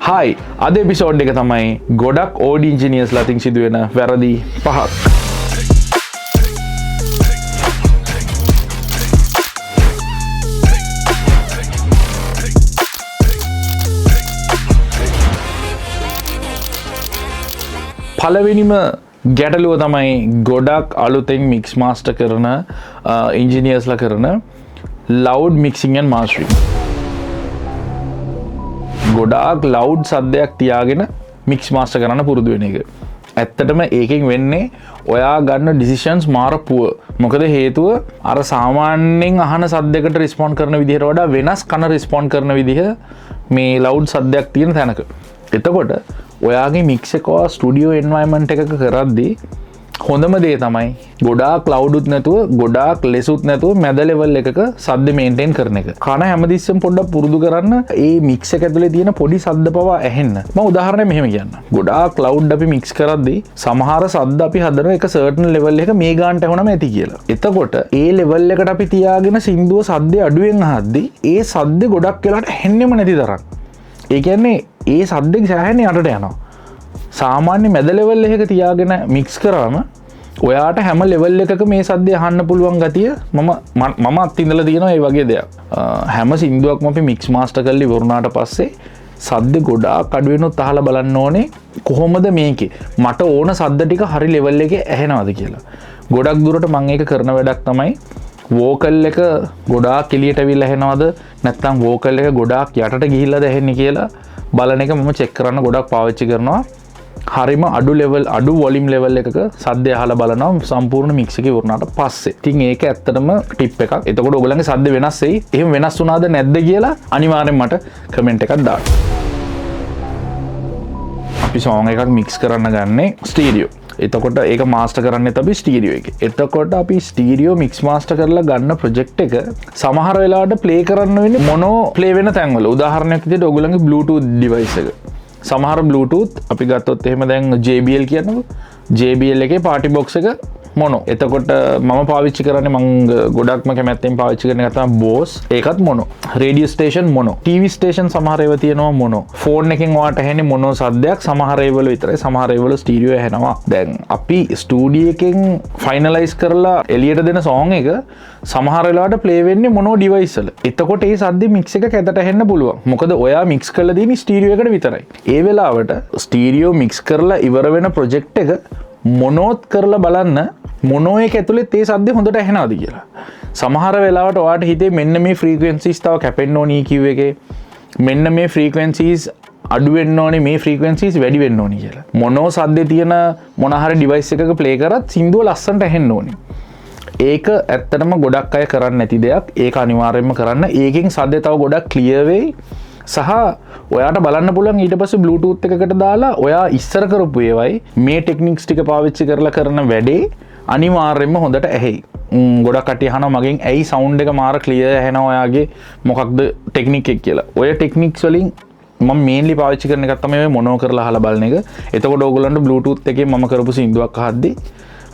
හයි අද එපිසෝඩ් එක තමයි ගොඩක් ඕඩි ඉංජිනියර්ස්ලා අතින් සිදුවෙන වැරදි 5ක්. පළවෙනිම ගැටලුව තමයි ගොඩක් අලුතෙන් මික්ස් මාස්ටර් කරන ඉංජිනියර්ස්ලා කරන ලවුඩ් මික්සිං ඇන්ඩ් මාස්ටරින්. ගොඩාක් ලවුඩ් සද්දයක් තියාගෙන මික්ස් මාස්ටර් කරන්න පුරුදු වෙන එක. ඇත්තටම ඒකෙන් වෙන්නේ ඔයා ගන්න ඩිසිෂන්ස් මාර පුව. මොකද හේතුව අර සාමාන්‍යයෙන් අහන සද්දයකට රිස්පොන්ඩ් කරන විදිහට වඩා වෙනස් කන රිස්පොන්ඩ් කරන විදිහ මේ ලවුඩ් සද්දයක් තියෙන තැනක. එතකොට ඔයාගේ මික්ස් එක ස්ටුඩියෝ එන්වයරන්මන්ට් එකක කරද්දී හොඳම දේ තමයි ගොඩාක් ලවුඩුත් නැතුව ගොඩාක් ලෙසුත් නැතුව මැද ලෙවල් එකක සද්ද මේන්ටේන් කරන එක. කන හැමතිස්සෙම පොඩ්ඩක් පුරුදු කරන්න ඒ මික්ස් එක ඇතුලේ තියෙන පොඩි සද්ද පවා ඇහෙන්න. මම උදාහරණයක් මෙහෙම කියන්න. ගොඩාක් ලවුඩ් අපි මික්ස් කරද්දී සමහර සද්ද අපි හදන එක සර්ටන් ලෙවල් එක මේ ගානට ඇහුනම ඇති කියලා. එතකොට ඒ ලෙවල් එකට අපි තියාගෙන සින්දුව සද්දේ අඩුවෙන් අහද්දී ඒ සද්ද ගොඩක් වෙලාට ඇහෙන්නෙම නැති තරම්. ඒ කියන්නේ ඒ සද්දෙන් සෑහෙන යටට යනවා. සාමාන්‍ය මැද ලෙවල් එකක තියාගෙන මික්ස් කරාම ඔයාට හැම ලෙවල් එකක මේ සද්දය අහන්න පුළුවන් ගතිය මම අත්විඳලා තියෙනවා ඒ වගේ දෙයක්. හැම සින්දුවක්ම අපි මික්ස් මාස්ටර් කරලා ඉවරුනාට පස්සේ සද්ද ගොඩාක් අඩු වෙනොත් අහලා බලන්න ඕනේ කොහොමද මේකේ මට ඕන සද්ද ටික හරි ලෙවල් එකේ ඇහෙනවද කියලා. ගොඩක් දුරට මම ඒක කරන වැඩක් තමයි වෝකල් එක ගොඩාක් එළියට අවිල්ලා ඇහෙනවද නැත්නම් වෝකල් එක ගොඩාක් යටට ගිහිල්ලාද ඇහෙන්නේ කියලා බලන එක මම චෙක් කරන්න ගොඩක් පාවිච්චි කරනවා. හරිම අඩු ලෙවල් අඩු වොලියම් ලෙවල් එකක සද්දය අහලා බලනවා සම්පූර්ණ මික්ස් එකේ වුණාට පස්සේ. ඉතින් ඒක ඇත්තටම ටිප් එකක්. එතකොට ඔයගොල්ලන්ගේ සද්ද වෙනස් වෙයි. එහෙම වෙනස් වුණාද නැද්ද කියලා අනිවාර්යෙන් මට කමෙන්ට් එකක් දාන්න. අපි සෝං එකක් මික්ස් කරන්න ගන්නේ ස්ටීරියෝ. එතකොට ඒක මාස්ටර් කරන්නේත් අපි ස්ටීරියෝ එකේ. එතකොට අපි ස්ටීරියෝ මික්ස් මාස්ටර් කරලා ගන්න ප්‍රොජෙක්ට් එක සමහර වෙලාවට ප්ලේ කරන්න වෙන්නේ මොනෝ ප්ලේ වෙන තැන්වල. උදාහරණයක් විදිහට ඔයගොල්ලන්ගේ Bluetooth device එක. සමහර Bluetooth අපි ගත්තොත් එහෙම දැන් JBL කියන්නකො. JBL එකේ party box එක මොනෝ. එතකොට මම පාවිච්චි කරන්නේ මම ගොඩක්ම කැමැත්තෙන් පාවිච්චි කරන එක තමයි Bose. ඒකත් මොනෝ. Radio station මොනෝ. TV station සමහර ඒවා තියෙනවා මොනෝ. ෆෝන් එකෙන් ඔයාට ඇහෙන්නේ මොනෝ සද්දයක් සමහර ඒවල විතරයි. සමහර ඒවල ස්ටීරියෝ ඇහෙනවා. දැන් අපි ස්ටුඩියෝ එකෙන් ෆයිනලයිස් කරලා එළියට දෙන සෝං එක සමහර වෙලාවට ප්ලේ වෙන්නේ මොනෝ ඩිවයිස් වල. එතකොට ඒ සද්දේ මික්ස් එක කැතට ඇහෙන්න පුළුවන්. මොකද ඔයා මික්ස් කරලා දෙන්නේ ස්ටීරියෝ එකට විතරයි. ඒ වෙලාවට ස්ටීරියෝ මික්ස් කරලා ඉවර වෙන ප්‍රොජෙක්ට් එක මොනෝත් කරලා බලන්න මොනෝ එක ඇතුලේ තේ සද්දේ හොඳට ඇහෙනවද කියලා. සමහර වෙලාවට ඔයාට හිතේ මෙන්න මේ ෆ්‍රීකවෙන්සිස් තව කැපෙන්න ඕනි EQ එකේ. මෙන්න මේ ෆ්‍රීකවෙන්සිස් අඩු වෙන්න ඕනේ මේ ෆ්‍රීකවෙන්සිස් වැඩි වෙන්න ඕනි කියලා. මොනෝ සද්දේ තියෙන මොන හරි ඩිවයිස් එකක ප්ලේ කරත් සින්දුව ලස්සනට ඇහෙන්න ඕනි. ඒක ඇත්තටම ගොඩක් අය කරන්නේ නැති දෙයක්. ඒක අනිවාර්යයෙන්ම කරන්න. ඒකෙන් සද්දේ තව ගොඩක් ක්ලියර් වෙයි. සහ ඔයාට බලන්න පුළුවන් ඊට පස්සේ Bluetooth එකකට දාලා ඔයා ඉස්සර කරපු ඒවයි මේ ටෙක්නික්ස් ටික පාවිච්චි කරලා කරන වැඩේ අනිවාර්යයෙන්ම හොඳට ඇහෙයි. ගොඩක් කට්ටිය අහනවා මගෙන් ඇයි සවුන්ඩ් එක මාර ක්ලියර් ඇහෙනවා ඔයාගේ මොකක්ද ටෙක්නික් එක කියලා. ඔය ටෙක්නික්ස් වලින් මම මේන්ලි පාවිච්චි කරන එකක් තමයි මොනෝ කරලා අහලා බලන එක. එතකොට ඕගොල්ලන්ට Bluetooth එකේ මම කරපු සින්දුවක් අහද්දී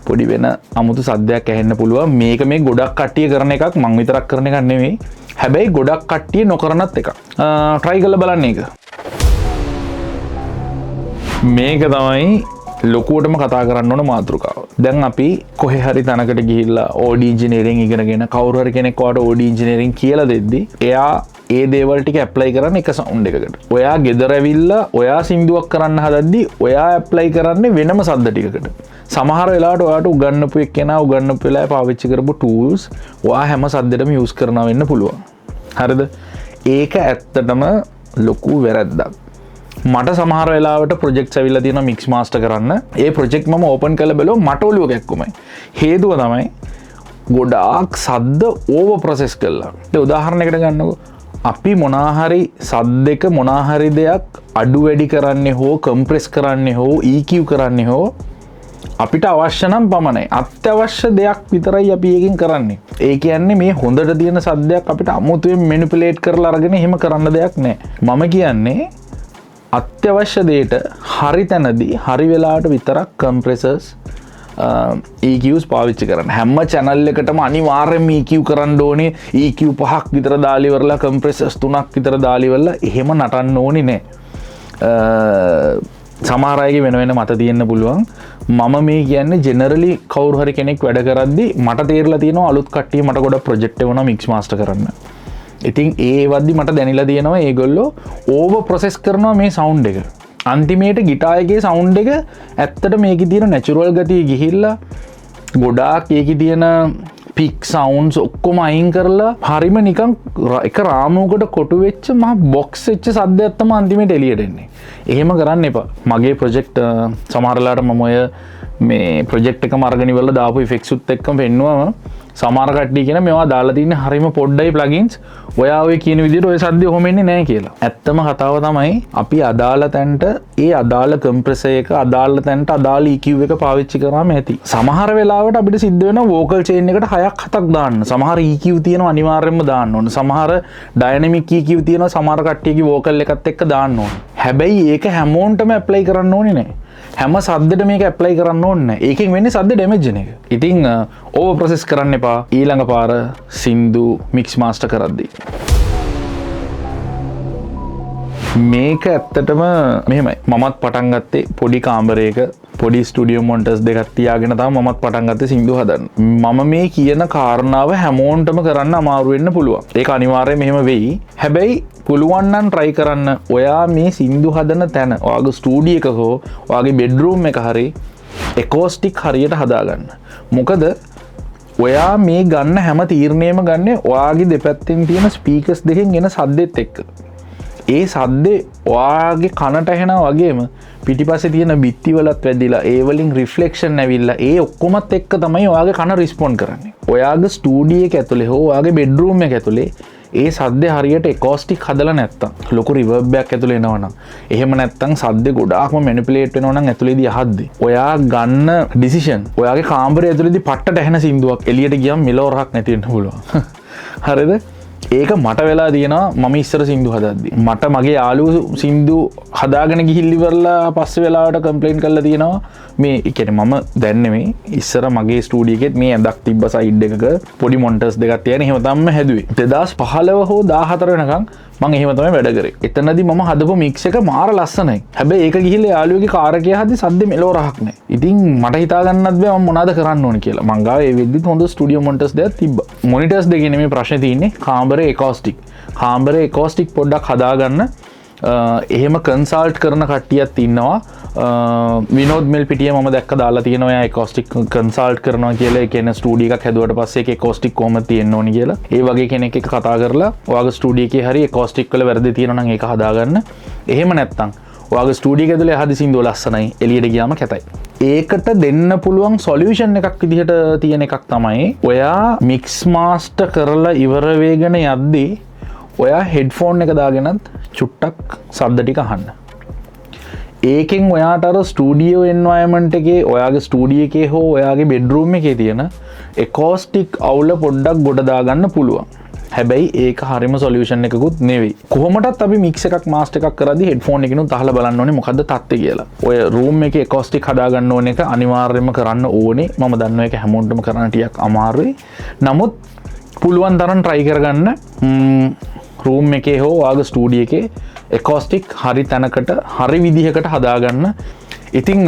පොඩි වෙන අමුතු සද්දයක් ඇහෙන්න පුළුවන්. මේක මේ ගොඩක් කට්ටිය කරන එකක් මම විතරක් කරන එකක් නෙවෙයි. හැබැයි ගොඩක් කට්ටිය නොකරනත් එකක්. try කරලා බලන්න එක. මේක තමයි ලොකුවටම කතා කරන්න ඕන මාතෘකාව. දැන් අපි කොහේ හරි තැනකට ගිහිල්ලා ඕඩි ඉංජිනේරින් ඉගෙනගෙන කවුරු හරි කෙනෙක් ඔයාට ඕඩි ඉංජිනේරින් කියලා දෙද්දි එයා ඒ දේවල් ටික ඇප්ලයි කරන්න එක සවුන්ඩ් එකකට. ඔයා ගෙදර ඇවිල්ලා ඔයා සින්දුවක් කරන්න හදද්දි ඔයා ඇප්ලයි කරන්නේ වෙනම සද්ද ටිකකට. සමහර වෙලාවට ඔයාට උගන්වපු එක්කෙනා උගන්වපු වෙලාවේ පාවිච්චි කරපු tools ඔයා හැම සද්දෙටම යූස් කරනවා වෙන්න පුළුවන්. හරිද? ඒක ඇත්තටම ලොකු වැරද්දක්. මට සමහර වෙලාවට ප්‍රොජෙක්ට්ස් ඇවිල්ලා තියෙනවා මික්ස් මාස්ටර් කරන්න. ඒ ප්‍රොජෙක්ට් මම ඕපන් කරලා බැලුවා මට ඔළුව කැක්කුමයි. හේතුව තමයි ගොඩාක් සද්ද ඕවර් ප්‍රොසෙස් කළා. ඒ උදාහරණයකට ගන්නකො අපි මොනාහරි සද්දක මොනාහරි දෙයක් අඩු වැඩි කරන්නේ හෝ කම්ප්‍රෙස් කරන්නේ හෝ EQ කරන්නේ හෝ අපිට අවශ්‍ය නම් පමණයි. අත්‍යවශ්‍ය දෙයක් විතරයි අපි එකකින් කරන්නේ. ඒ කියන්නේ මේ හොඳට තියෙන සද්දයක් අපිට අමුතුවෙන් මැනිපියුලේට් කරලා අරගෙන එහෙම කරන්න දෙයක් නැහැ. මම කියන්නේ අත්‍යවශ්‍ය දෙයට හරි තැනදී හරි වෙලාවට විතරක් කම්ප්‍රෙසර්ස් EQs පාවිච්චි කරන්න. හැම channel එකටම අනිවාර්යයෙන්ම EQ කරන්න ඕනේ. EQ 5ක් විතර දාලා ඉවරලා compressors 3ක් විතර දාලා ඉවරලා එහෙම නටන්න ඕනේ නෑ. සමහරයගේ වෙන වෙන මත තියෙන්න පුළුවන්. මම මේ කියන්නේ ජෙනරලි කවුරු හරි කෙනෙක් වැඩ කරද්දි මට තේරලා තියෙනවා අලුත් කට්ටිය මට ගොඩක් ප්‍රොජෙක්ට් එක වුණා මික්ස් මාස්ටර් කරන්න. ඉතින් ඒ වද්දි මට දැනෙලා තියෙනවා ඒගොල්ලෝ ඕවර් ප්‍රොසෙස් කරනවා මේ සවුන්ඩ් එක. අන්තිමේට ගිටාර් එකේ සවුන්ඩ් එක ඇත්තට මේකේ තියෙන නැචරල් ගතිය ගිහිල්ලා ගොඩාක් ඒකේ තියෙන පික් සවුන්ඩ්ස් ඔක්කොම අයින් කරලා හරිම නිකන් එක රාමුවකට කොටු වෙච්ච මහ බොක්ස් වෙච්ච සද්දයක් තමයි අන්තිමේට එළියට එන්නේ. එහෙම කරන්න එපා. මගේ ප්‍රොජෙක්ට් සමහරලාට මම ඔය මේ ප්‍රොජෙක්ට් එකම අරගෙන ඉවරලා දාපු ඉෆෙක්ට්ස් උත් එක්කම පෙන්නුවම සමහර කට්ටිය කියන මේවා දාලා තින්නේ හරිම පොඩ්ඩයි ප්ලගින්ස්. ඔයා ඔය කියන විදිහට ඔය සද්දය ඔහොම එන්නේ නැහැ කියලා. ඇත්තම කතාව තමයි අපි අදාළ තැනට ඒ අදාළ කම්ප්‍රෙසර් එක අදාළ තැනට අදාළ EQ එක පාවිච්චි කරාම ඇති. සමහර වෙලාවට අපිට සිද්ධ වෙනවා වෝකල් චේන් එකට 6ක් 7ක් දාන්න. සමහර EQ තියෙනවා අනිවාර්යයෙන්ම දාන්න ඕන. සමහර ඩයිනමික් EQ තියෙනවා සමහර කට්ටියගේ වෝකල් එකත් එක්ක දාන්න ඕන. හැබැයි ඒක හැමෝන්ටම ඇප්ලයි කරන්න ඕනේ නැහැ. හැම සද්දෙට මේක ඇප්ලයි කරන්න ඕනේ නැහැ. ඒකෙන් වෙන්නේ සද්ද ඩැමේජ් වෙන එක. ඉතින් ඕවර් ප්‍රොසෙස් කරන්න එපා. ඊළඟ පාර සින්දු මික්ස් මාස්ටර් කරද්දී. මේක ඇත්තටම මෙහෙමයි. මමත් පටන් ගත්තේ පොඩි කාමරයක පොඩි ස්ටුඩියෝ මොන්ටර්ස් දෙකක් තියාගෙන තමයි මමත් පටන් ගත්තේ සින්දු හදන්න. මම මේ කියන කාරණාව හැමෝන්ටම කරන්න අමාරු වෙන්න පුළුවන්. ඒක අනිවාර්යයෙන් මෙහෙම වෙයි. හැබැයි පුළුවන් නම් try කරන්න. ඔයා මේ සින්දු හදන තැන, ඔයාගේ ස්ටුඩියෝ එක හෝ ඔයාගේ බෙඩ්රූම් එක හරි එකෝස්ටික් හරියට හදාගන්න. මොකද ඔයා මේ ගන්න හැම තීරණයම ගන්නේ ඔයාගේ දෙපැත්තෙන් තියෙන ස්පීකර්ස් දෙකෙන් එන සද්දෙත් එක්ක. ඒ සද්දේ ඔයාගේ කනට ඇහෙනවා වගේම පිටිපස්සේ තියෙන බිත්තිවලත් වැදිලා ඒ වලින් රිෆ්ලෙක්ෂන් ඇවිල්ලා ඒ ඔක්කොමත් එක්ක තමයි ඔයාගේ කන රිස්පොන්ඩ් කරන්නේ. ඔයාගේ ස්ටුඩියෝ එක ඇතුලේ හෝ ඔයාගේ බෙඩ්රූම් එක ඇතුලේ ඒ සද්දේ හරියට එකෝස්ටික් හදලා නැත්තම් ලොකු රිවර්බ් එකක් ඇතුලේ එනවනම් එහෙම නැත්තම් සද්දේ ගොඩාක්ම මැනිපියුලේට් වෙනවා නම් ඇතුලේදී අහද්දි ඔයා ගන්න ඩිසිෂන් ඔයාගේ කාමරය ඇතුලේදී පට්ටට ඇහෙන සින්දුවක් එළියට ගියම මෙලොවරක් නැති වෙන්න පුළුවන්. හරිද? ඒක මට වෙලා තියෙනවා මම ඉස්සර සින්දු හදද්දි. මට මගේ යාළුවෝ සින්දු හදාගෙන ගිහිල්ලා ඉවරලා පස්සේ වෙලාවට කම්ප්ලේන්ට් කරලා තියෙනවා මේ කියන්නේ මම දැන් නෙමෙයි ඉස්සර මගේ ස්ටුඩියෝ එකෙත් මේ ඇඳක් තිබ්බ සයිඩ් එකක පොඩි මොන්ටර්ස් දෙකක් තියන එහෙම තමයි හැදුවේ. 2015 හෝ 14 වෙනකන් මම එහෙම තමයි වැඩ කරේ. එතනදී මම හදපු මික්ස් එක මාර ලස්සනයි. හැබැයි ඒක ගිහිල්ලා යාළුවගේ කාර් එකේ හද්දි සද්දෙ මෙලෝ රහක් නැහැ. ඉතින් මට හිතා ගන්නත් බෑ මම මොනවද කරන්න ඕනේ කියලා. මං ගාව ඒ වෙද්දිත් හොඳ ස්ටුඩියෝ මොන්ටර්ස් දෙකක් තිබ්බා. මොනිටර්ස් දෙකේ නෙමෙයි ප්‍රශ්නේ තියෙන්නේ. කාමරේ එකෝස්ටික්. කාමරේ එකෝස්ටික් පොඩ්ඩක් හදාගන්න එහෙම කන්සල්ට් කරන කට්ටියත් ඉන්නවා. විනෝද් මෙල් පිටිය මම දැක්ක දාලා තියෙනවා එයා එකෝස්ටික් කන්සල්ට් කරනවා කියලා. ඒ කියන්නේ ස්ටුඩියෝ එකක් හැදුවට පස්සේ ඒක එකෝස්ටික් කොහොමද තියෙන්න ඕනි කියලා. ඒ වගේ කෙනෙක් එක්ක කතා කරලා ඔයාගේ ස්ටුඩියෝ එකේ හරි එකෝස්ටික් වල වැරදි තියෙනවා නම් ඒක හදාගන්න. එහෙම නැත්නම් ඔයාගේ ස්ටුඩියෝ එක ඇතුලේ හදි සින්දුව ලස්සනයි එළියට ගියාම කැතයි. ඒකට දෙන්න පුළුවන් සොලියුෂන් එකක් විදිහට තියෙන එකක් තමයි ඔයා මික්ස් මාස්ටර් කරලා ඉවර වෙගෙන යද්දී ඔයා හෙඩ්ෆෝන් එක දාගෙනත් චුට්ටක් සද්ද ටික අහන්න. ඒකෙන් ඔයාට අර ස්ටුඩියෝ එන්වයරන්මන්ට් එකේ ඔයාගේ ස්ටුඩියෝ එකේ හෝ ඔයාගේ බෙඩ්රූම් එකේ තියෙන එකෝස්ටික් අවුල පොඩ්ඩක් ගොඩ දාගන්න පුළුවන්. හැබැයි ඒක හරිම සොලියුෂන් එකකුත් නෙවෙයි. කොහොමටත් අපි මික්ස් එකක් මාස්ටර් එකක් කරද්දී හෙඩ්ෆෝන් එකකිනුත් අහලා බලන්න ඕනේ මොකද්ද තත්ත්වය කියලා. ඔය රූම් එකේ එකෝස්ටික් හදාගන්න ඕන එක අනිවාර්යයෙන්ම කරන්න ඕනේ. මම දන්නවා ඒක හැමෝටම කරන්න ටිකක් අමාරුයි. නමුත් පුළුවන් තරම් try කරගන්න. රූම් එකේ හෝ ඔයාගේ ස්ටුඩියෝ එකේ එකෝස්ටික් හරි තැනකට හරි විදිහකට හදාගන්න. ඉතින්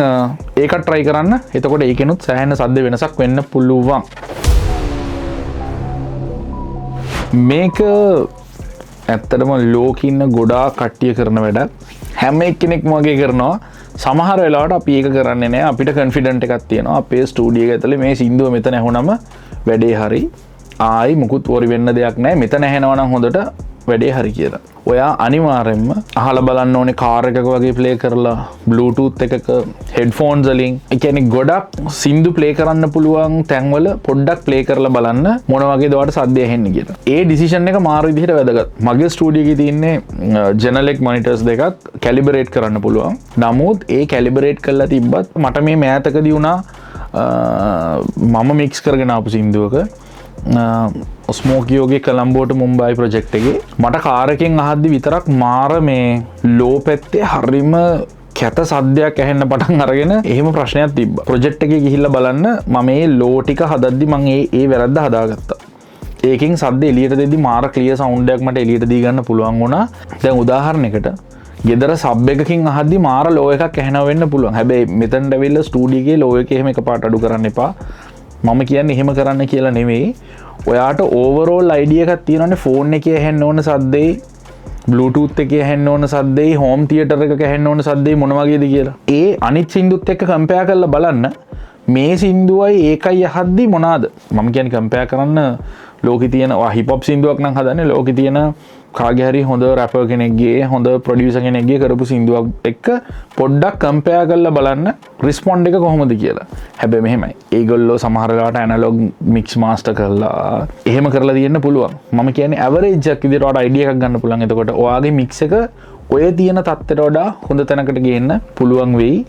ඒකත් try කරන්න. එතකොට ඒකෙනුත් සෑහෙන සද්ද වෙනසක් වෙන්න පුළුවන්. මේක ඇත්තටම ලෝකේ ඉන්න ගොඩාක් කට්ටිය කරන වැඩක්. හැම එක්කෙනෙක්ම වගේ කරනවා. සමහර වෙලාවට අපි ඒක කරන්නේ නැහැ. අපිට කන්ෆිඩන්ට් එකක් තියෙනවා. අපේ ස්ටුඩියෝ එක ඇතුලේ මේ සින්දුව මෙතන ඇහුනම වැඩේ හරි. ආයි මුකුත් වරි වෙන්න දෙයක් නැහැ. මෙතන ඇහෙනවා නම් හොඳට වැඩේ හරි කියලා. ඔයා අනිවාර්යෙන්ම අහලා බලන්න ඕනේ කාර් එකක වගේ ප්ලේ කරලා බ්ලූටූත් එකක හෙඩ්ෆෝන්ස් වලින්. ඒ කියන්නේ ගොඩක් සින්දු ප්ලේ කරන්න පුළුවන් තැන්වල පොඩ්ඩක් ප්ලේ කරලා බලන්න මොන වගේද ඔයාලට සද්ද ඇහෙන්නේ කියලා. ඒ ඩිසිෂන් එක මාරු විදිහට වැදගත්. මගේ ස්ටුඩියෝ එකේ තියෙන්නේ ජෙනලෙක් මොනිටර්ස් දෙකක් කැලිබරේට් කරන්න පුළුවන්. නමුත් ඒ කැලිබරේට් කරලා තිබ්බත් මට මේ මෑතකදී වුණා මම මික්ස් කරගෙන ආපු සින්දුවක ස්මෝකියෝගේ කොලම්බෝට මුම්බයි ප්‍රොජෙක්ට් එකේ මට කාර් එකෙන් අහද්දි විතරක් මාර මේ ලෝ පැත්තේ හරිම කැත සද්දයක් ඇහෙන්න පටන් අරගෙන එහෙම ප්‍රශ්නයක් තිබ්බා. ප්‍රොජෙක්ට් එකේ ගිහිල්ලා බලන්න මම මේ ලෝ ටික හදද්දි මම ඒ වැරද්ද හදාගත්තා. ඒකෙන් සද්ද එළියට දෙද්දි මාර ක්ලියර් සවුන්ඩ් එකක් මට එළියට දී ගන්න පුළුවන් වුණා. දැන් උදාහරණයකට ගෙදර සබ් එකකින් අහද්දි මාර ලෝ එකක් ඇහෙනවා වෙන්න පුළුවන්. හැබැයි මෙතනට ඇවිල්ලා ස්ටුඩියෝ එකේ ලෝ එකේ එහෙම එකපාරට අඩු කරන්න එපා. මම කියන්නේ එහෙම කරන්න කියලා නෙවෙයි. ඔයාට ඕවරෝල් අයිඩියා එකක් තියෙනවානේ ෆෝන් එකේ ඇහෙන්න ඕන සද්දේ, Bluetooth එකේ ඇහෙන්න ඕන සද්දේ, හෝම් තියටර් එකක ඇහෙන්න ඕන සද්දේ මොන වගේද කියලා. ඒ අනිත් සින්දුත් එක්ක කම්පෙයාර් කරලා බලන්න. මේ සින්දුවයි ඒකයි අහද්දි මොනවාද? මම කියන්නේ කම්පෙයාර් කරන්න ලෝකේ තියෙන හිප් හොප් සින්දුවක් නම් හදන්නේ ලෝකේ තියෙන කාගේ හරි හොඳ රැපර් කෙනෙක්ගේ හොඳ ප්‍රොඩියුසර් කෙනෙක්ගේ කරපු සින්දුවක් එක්ක පොඩ්ඩක් කම්පෙයාර් කරලා බලන්න රිස්පොන්ඩ් එක කොහොමද කියලා. හැබැයි මෙහෙමයි. ඒගොල්ලෝ සමහර වෙලාවට ඇනලොග් මික්ස් මාස්ටර් කරලා එහෙම කරලා තියෙන්න පුළුවන්. මම කියන්නේ ඇවරේජ් එකක් විදිහට ඔයාලට අයිඩියා එකක් ගන්න පුළුවන්. එතකොට ඔයාගේ මික්ස් එක ඔය තියෙන තත්ත්වයට වඩා හොඳ තැනකට ගේන්න පුළුවන් වෙයි.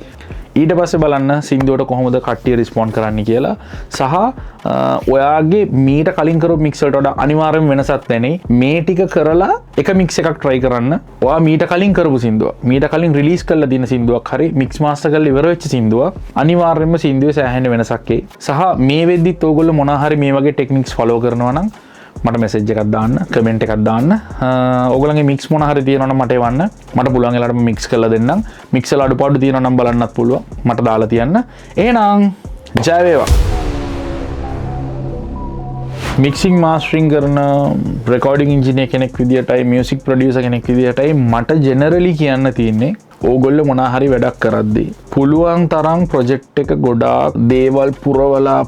ඊට පස්සේ බලන්න සින්දුවට කොහොමද කට්ටිය රිස්පොන්ඩ් කරන්න කියලා සහ ඔයාගේ මීට කලින් කරපු මික්ස් වලට වඩා අනිවාර්යයෙන්ම වෙනසක් දැනේ. මේ ටික කරලා එක මික්ස් එකක් try කරන්න. ඔයා මීට කලින් කරපු සින්දුවක්, මීට කලින් රිලීස් කරලා තියෙන සින්දුවක් හරි මික්ස් මාස්ටර් කරලා ඉවර වෙච්ච සින්දුවක් අනිවාර්යයෙන්ම සින්දුවේ සෑහෙන වෙනසක් එයි. සහ මේ වෙද්දිත් ඕගොල්ලෝ මොනවා හරි මේ වගේ ටෙක්නික්ස් ෆලෝ කරනවා නම් මට මෙසේජ් එකක් දාන්න, කමෙන්ට් එකක් දාන්න. ඕගොල්ලන්ගේ මික්ස් මොන හරි තියෙනවා නම් මට එවන්න. මට පුළුවන් එලාට මික්ස් කරලා දෙන්නම්. මික්ස් වල අඩුපාඩු තියෙනවා නම් බලන්නත් පුළුවන්. මට දාලා තියන්න. එහෙනම් ජය වේවා. මික්සිං මාස්ටරින් කරන රෙකෝඩින් ඉන්ජිනියර් කෙනෙක් විදියටයි මියුසික් ප්‍රොඩියුසර් කෙනෙක් විදියටයි මට ජෙනරලි කියන්න තියෙන්නේ ඕගොල්ලෝ මොනා හරි වැඩක් කරද්දී පුළුවන් තරම් ප්‍රොජෙක්ට් එක ගොඩාක් දේවල් පුරවලා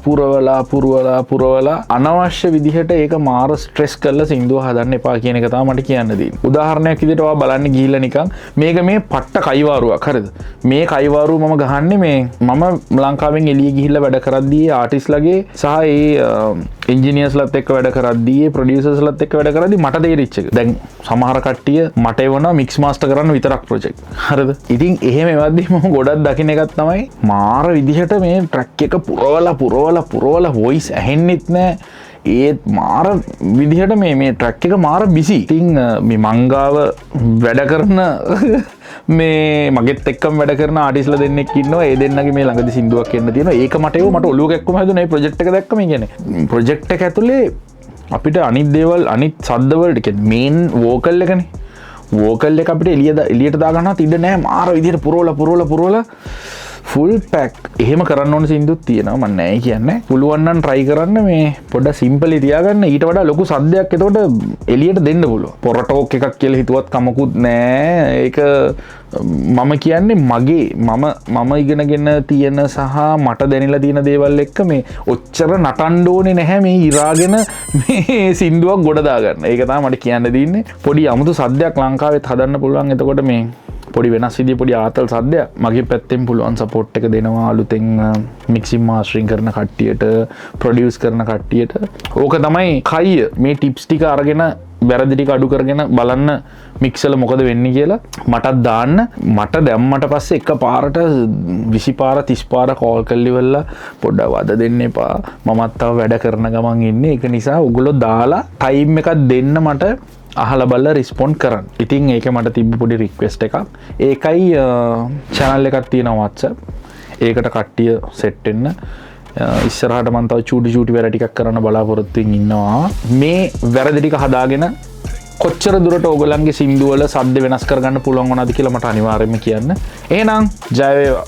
අනවශ්‍ය විදිහට ඒක මාර ස්ට්‍රෙස් කරලා සින්දුව හදන්න එපා කියන එක තමයි මට කියන්න තියෙන්නේ. උදාහරණයක් විදිහට ඔයා බලන්න ගිහිල්ලා නිකන් මේක මේ පට්ට කයිවාරුවක් හරිද? මේ කයිවාරුව මම ගහන්නේ මේ මම ලංකාවෙන් එළිය ගිහිල්ලා වැඩ කරද්දී ආටිස්ට්ලාගේ සහ ඒ ඉන්ජිනියර්ස්ලත් එක්ක වැඩ කරද්දී ප්‍රොඩියුසර්ස්ලත් එක්ක වැඩ කරද්දී මට තේරිච්ච එක. දැන් සමහර කට්ටිය මට එවනවා මික්ස් මාස්ටර් කරන්න විතරක් ප්‍රොජෙක්ට්. හරිද? ඉතින් එහෙම එවද්දී මම ගොඩක් දකින්න එකක් තමයි මාර විදිහට මේ ට්‍රැක් එක පුරවලා වොයිස් ඇහෙන්නෙත් නෑ. ඒත් මාර විදිහට මේ ට්‍රැක් එක මාර බිසි. ඉතින් මේ මංගාව වැඩ කරන මේ මගෙත් එක්කම වැඩ කරන ආටිස්ලා දෙන්නෙක් ඉන්නවා. ඒ දෙන්නගේ මේ ළඟදී සින්දුවක් එන්න තියෙනවා. ඒක මට ඔළුව කැක්කම හැදුනා. මේ ප්‍රොජෙක්ට් එක දැක්කම කියන්නේ ප්‍රොජෙක්ට් එක ඇතුලේ අපිට අනිත් දේවල් අනිත් ශබ්ද වලට කියන්නේ මේන් වෝකල් එකනේ. වෝකල් එක අපිට එළියට දාගන්නවත් ඉඩ නැහැ. මාර විදිහට පුරවලා ෆුල් පැක් එහෙම කරන්න ඕන සින්දුත් තියෙනවා. මම නැහැ කියන්නේ. පුළුවන් නම් try කරන්න මේ පොඩ්ඩක් සිම්පලි තියාගන්න. ඊට වඩා ලොකු සද්දයක් එතකොට එළියට දෙන්න පුළුවන්. පොරටෝක් එකක් කියලා හිතුවත් කමකුත් නැහැ. ඒක මම කියන්නේ මම ඉගෙනගෙන තියෙන සහ මට දැනෙලා තියෙන දේවල් එක්ක මේ ඔච්චර නටන්න ඕනේ නැහැ මේ ඉරාගෙන මේ සින්දුවක් ගොඩ දාගන්න. ඒක තමයි මට කියන්න දෙන්නේ. පොඩි අමුතු සද්දයක් ලංකාවෙත් හදන්න පුළුවන්. එතකොට මේ පොඩි වෙනස් විදිය පොඩි ආතල් සද්දයක් මගේ පැත්තෙන් පුළුවන් සපෝට් එක දෙනවා අලුතෙන් මික්සින් මාස්ටරින් කරන කට්ටියට, ප්‍රොඩියුස් කරන කට්ටියට. ඕක තමයි කය මේ ටිප්ස් ටික අරගෙන වැරදි ටික අඩු කරගෙන බලන්න මික්සල මොකද වෙන්නේ කියලා මටත් දාන්න. මට දැම්මට පස්සේ එක පාරට 20 පාර 30 පාර කෝල් කරලි වෙලා පොඩ්ඩක් වද දෙන්න එපා. මමත් තව වැඩ කරන ගමන් ඉන්නේ. ඒක නිසා ඔයගොල්ලෝ දාලා ටයිම් එකක් දෙන්න මට අහලා බලලා රිස්පොන්ඩ් කරන්න. ඉතින් ඒක මට තිබ්බ පොඩි රික්වෙස්ට් එකක්. ඒකයි channel එකක් තියෙනවා WhatsApp. ඒකට කට්ටිය සෙට් වෙන්න. ඉස්සරහට මම තව චූටි වැඩ ටිකක් කරන්න බලාපොරොත්තු වෙමින් ඉන්නවා. මේ වැරදි ටික හදාගෙන කොච්චර දුරට ඕගොල්ලන්ගේ සින්දු වල සද්ද වෙනස් කරගන්න පුළුවන් වුණාද කියලා මට අනිවාර්යයෙන්ම කියන්න. එහෙනම් ජය වේවා.